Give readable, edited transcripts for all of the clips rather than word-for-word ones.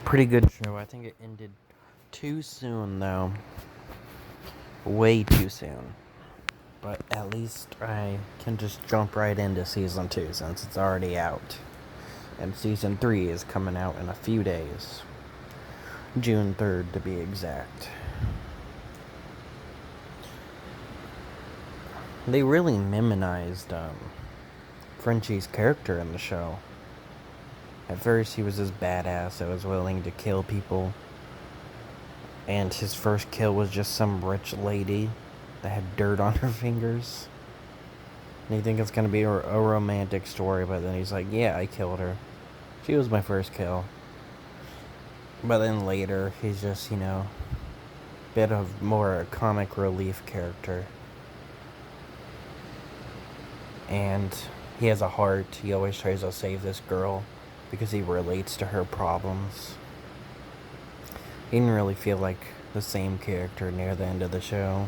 Pretty good show. I think it ended too soon, though. Way too soon. But at least I can just jump right into season 2 since it's already out. And season 3 is coming out in a few days. June 3rd to be exact. They really minimized Frenchie's character in the show. At first, he was this badass that was willing to kill people. And his first kill was just some rich lady that had dirt on her fingers. And you think it's going to be a romantic story, but then he's like, yeah, I killed her. She was my first kill. But then later, he's just, bit of more a comic relief character. And he has a heart. He always tries to save this girl because he relates to her problems. He didn't really feel like the same character near the end of the show.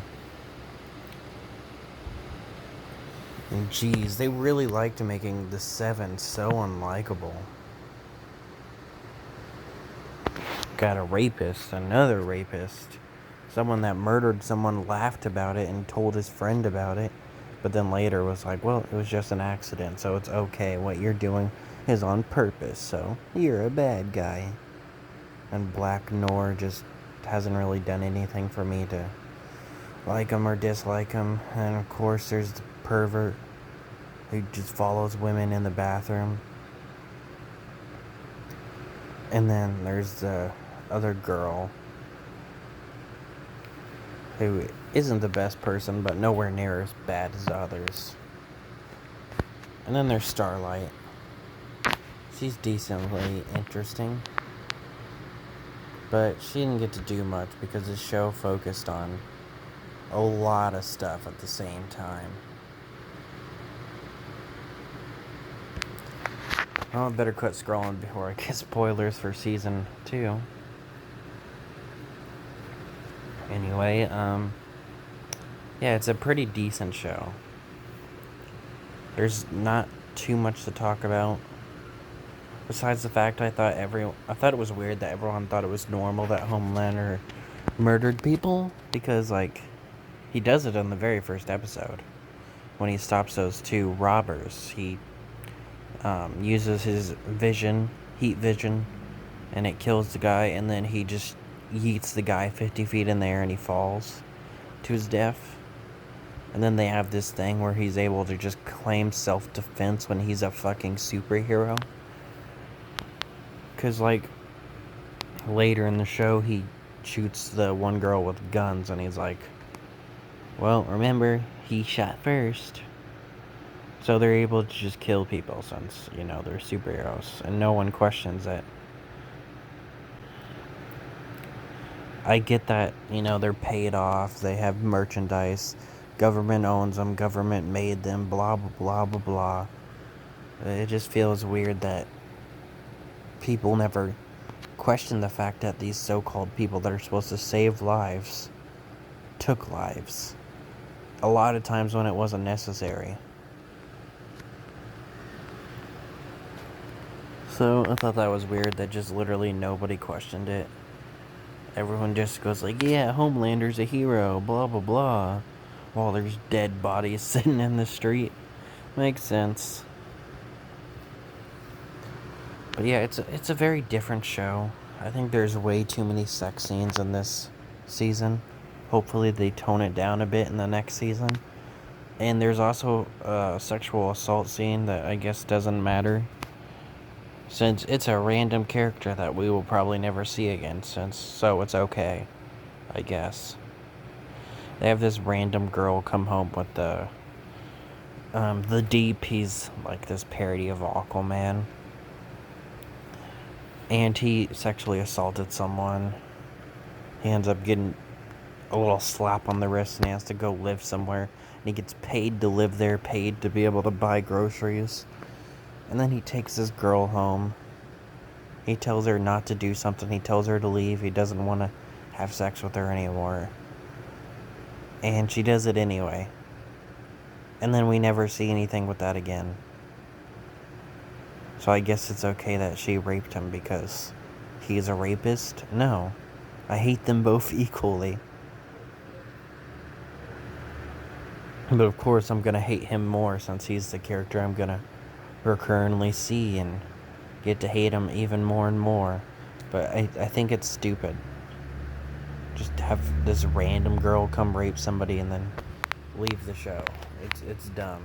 And geez, they really liked making the Seven so unlikable. Got a rapist, another rapist. Someone that murdered someone laughed about it and told his friend about it. But then later was like, well, it was just an accident, so it's okay. What you're doing is on purpose, so you're a bad guy. And Black Noir just hasn't really done anything for me to like him or dislike him. And of course, there's the pervert who just follows women in the bathroom. And then there's the other girl who isn't the best person, but nowhere near as bad as the others. And then there's Starlight. She's decently interesting, but she didn't get to do much because the show focused on a lot of stuff at the same time. Oh, I better quit scrolling before I get spoilers for season 2. Anyway, yeah, it's a pretty decent show. There's not too much to talk about. Besides the fact I thought it was weird that everyone thought it was normal that Homelander murdered people, because he does it in the very first episode when he stops those two robbers. He uses his heat vision, and it kills the guy, and then he just yeets the guy 50 feet in the air and he falls to his death. And then they have this thing where he's able to just claim self-defense when he's a fucking superhero. Because, later in the show, he shoots the one girl with guns, and he's like, well, remember, he shot first. So they're able to just kill people since, they're superheroes, and no one questions it. I get that, they're paid off, they have merchandise, government owns them, government made them, blah, blah, blah, blah, blah. It just feels weird that people never question the fact that these so-called people that are supposed to save lives took lives. A lot of times when it wasn't necessary. So I thought that was weird that just literally nobody questioned it. Everyone just goes like, yeah, Homelander's a hero, blah, blah, blah. While there's dead bodies sitting in the street. Makes sense. But yeah, it's a very different show. I think there's way too many sex scenes in this season. Hopefully they tone it down a bit in the next season. And there's also a sexual assault scene that I guess doesn't matter, since it's a random character that we will probably never see again, so it's okay, I guess. They have this random girl come home with the Deep. He's like this parody of Aquaman. And he sexually assaulted someone. He ends up getting a little slap on the wrist, and he has to go live somewhere. And he gets paid to live there, paid to be able to buy groceries. And then he takes this girl home. He tells her not to do something. He tells her to leave. He doesn't want to have sex with her anymore. And she does it anyway. And then we never see anything with that again. So I guess it's okay that she raped him because he's a rapist? No. I hate them both equally. But of course, I'm gonna hate him more since he's the character I'm gonna recurrently see and get to hate him even more and more. But I think it's stupid. Just have this random girl come rape somebody and then leave the show. It's dumb.